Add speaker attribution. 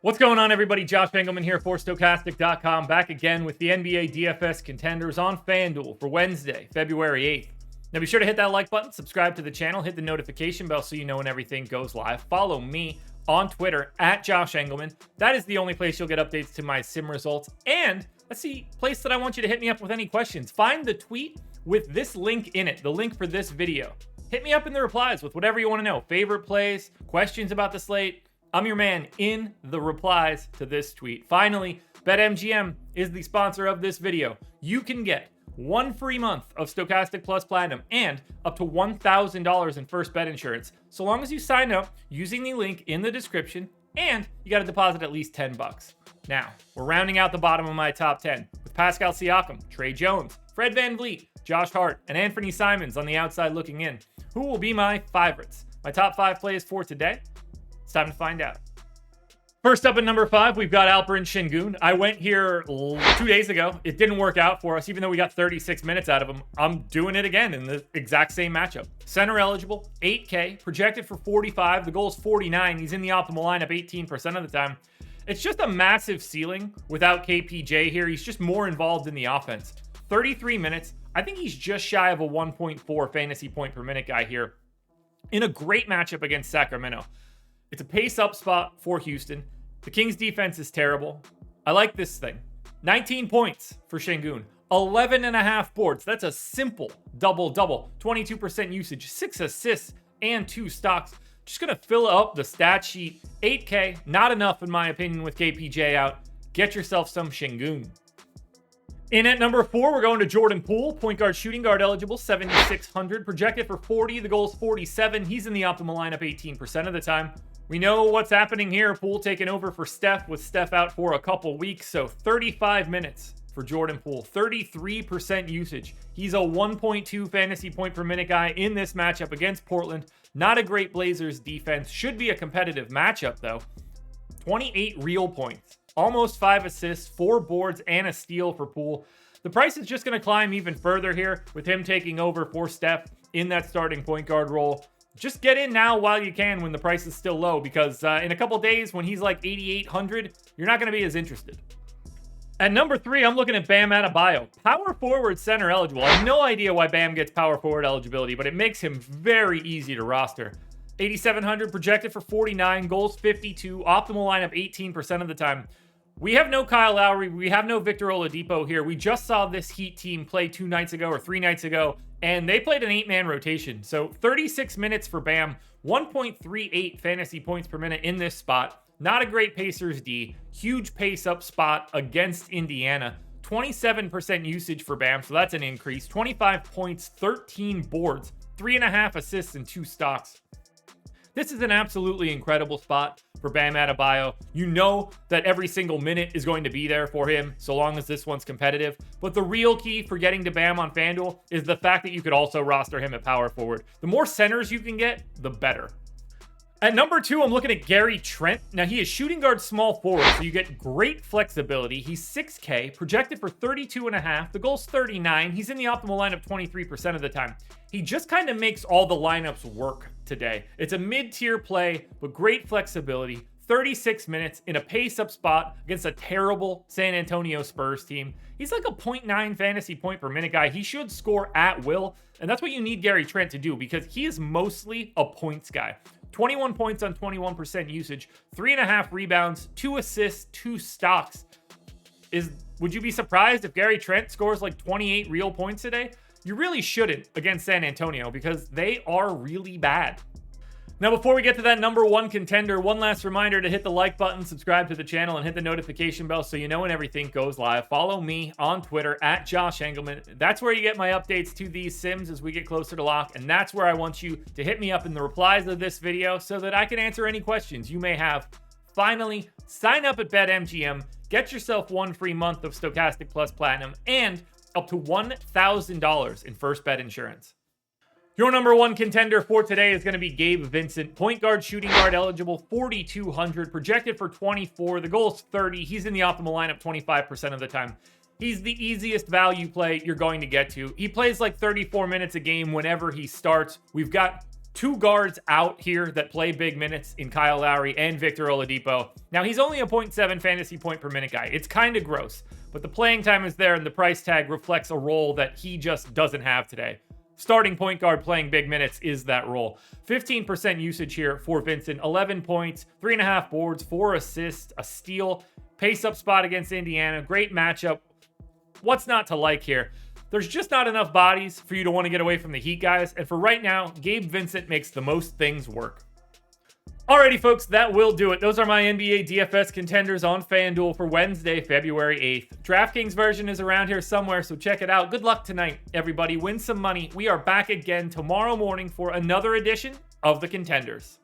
Speaker 1: What's going on, everybody? Josh Engleman here for Stokastic.com, back again with the NBA DFS contenders on FanDuel for Wednesday, February 8th. Now be sure to hit that like button, subscribe to the channel, hit the notification bell so you know when everything goes live. Follow me on Twitter at Josh Engleman. That is the only place you'll get updates to my sim results. And that's the place that I want you to hit me up with any questions. Find the tweet with this link in it, the link for this video. Hit me up in the replies with whatever you want to know. Favorite plays, questions about the slate. I'm your man in the replies to this tweet. Finally, BetMGM is the sponsor of this video. You can get 1 free month of Stokastic Plus Platinum and up to $1,000 in first bet insurance, so long as you sign up using the link in the description, and you got to deposit at least $10. Now, we're rounding out the bottom of my top 10 with Pascal Siakam, Trey Jones, Fred VanVleet, Josh Hart, and ANFERNEE Simons on the outside looking in. Who will be my favorites? My top 5 plays for today? It's time to find out. First up at number 5, we've got ALPEREN SENGUN. I went here 2 days ago. It didn't work out for us, even though we got 36 minutes out of him. I'm doing it again in the exact same matchup. Center eligible, 8K, projected for 45. The goal is 49. He's in the optimal lineup 18% of the time. It's just a massive ceiling without KPJ here. He's just more involved in the offense. 33 minutes. I think he's just shy of a 1.4 fantasy point per minute guy here in a great matchup against Sacramento. It's a pace-up spot for Houston. The Kings' defense is terrible. I like this thing. 19 points for Sengun. 11.5 boards. That's a simple double-double. 22% usage, 6 assists, and 2 stocks. Just going to fill up the stat sheet. 8K, not enough in my opinion with KPJ out. Get yourself some Sengun. In at number 4, we're going to Jordan Poole, point guard, shooting guard eligible, 7,600, projected for 40. The goal is 47. He's in the optimal lineup 18% of the time. We know what's happening here. Poole taking over for Steph, with Steph out for a couple weeks. So 35 minutes for Jordan Poole, 33% usage. He's a 1.2 fantasy point per minute guy in this matchup against Portland. Not a great Blazers defense. Should be a competitive matchup though. 28 real points, almost 5 assists, 4 boards, and a steal for Poole. The price is just going to climb even further here with him taking over for Steph in that starting point guard role. Just get in now while you can when the price is still low, because in a couple days when he's like 8,800, you're not going to be as interested. At number 3, I'm looking at Bam Adebayo. Power forward, center eligible. I have no idea why Bam gets power forward eligibility, but it makes him very easy to roster. 8,700, projected for 49, goals 52, optimal lineup 18% of the time. We have no Kyle Lowry. We have no Victor Oladipo here. We just saw this Heat team play 2 nights ago or 3 nights ago, and they played an 8-man rotation. So 36 minutes for Bam, 1.38 fantasy points per minute in this spot. Not a great Pacers D. Huge pace-up spot against Indiana. 27% usage for Bam, so that's an increase. 25 points, 13 boards, 3.5 assists, and 2 stocks. This is an absolutely incredible spot for Bam Adebayo. You know that every single minute is going to be there for him so long as this one's competitive. But the real key for getting to Bam on FanDuel is the fact that you could also roster him at power forward. The more centers you can get, the better. At number 2, I'm looking at Gary Trent. Now, he is shooting guard small forward, so you get great flexibility. He's 6K, projected for 32.5. The goal's 39. He's in the optimal lineup 23% of the time. He just kind of makes all the lineups work today. It's a mid-tier play, but great flexibility. 36 minutes in a pace-up spot against a terrible San Antonio Spurs team. He's like a 0.9 fantasy point per minute guy. He should score at will, and that's what you need Gary Trent to do, because he is mostly a points guy. 21 points on 21% usage, 3.5 rebounds, 2 assists, 2 stocks. Would you be surprised if Gary Trent scores like 28 real points today? You really shouldn't against San Antonio, because they are really bad. Now, before we get to that number 1 contender, one last reminder to hit the like button, subscribe to the channel, and hit the notification bell so you know when everything goes live. Follow me on Twitter at Josh Engleman. That's where you get my updates to these sims as we get closer to lock, and that's where I want you to hit me up in the replies of this video so that I can answer any questions you may have. Finally, sign up at BetMGM, get yourself 1 free month of Stokastic Plus Platinum, and up to $1,000 in first bet insurance. Your number 1 contender for today is going to be Gabe Vincent, point guard, shooting guard eligible, 4,200, projected for 24. The goal is 30. He's in the optimal lineup 25% of the time. He's the easiest value play you're going to get to. He plays like 34 minutes a game whenever he starts. We've got 2 guards out here that play big minutes in Kyle Lowry and Victor Oladipo. Now, he's only a 0.7 fantasy point per minute guy. It's kind of gross, but the playing time is there and the price tag reflects a role that he just doesn't have today. Starting point guard playing big minutes is that role. 15% usage here for Vincent. 11 points, 3.5 boards, 4 assists, a steal. Pace-up spot against Indiana. Great matchup. What's not to like here? There's just not enough bodies for you to want to get away from the Heat guys. And for right now, Gabe Vincent makes the most things work. Alrighty, folks, that will do it. Those are my NBA DFS contenders on FanDuel for Wednesday, February 8th. DraftKings version is around here somewhere, so check it out. Good luck tonight, everybody. Win some money. We are back again tomorrow morning for another edition of the Contenders.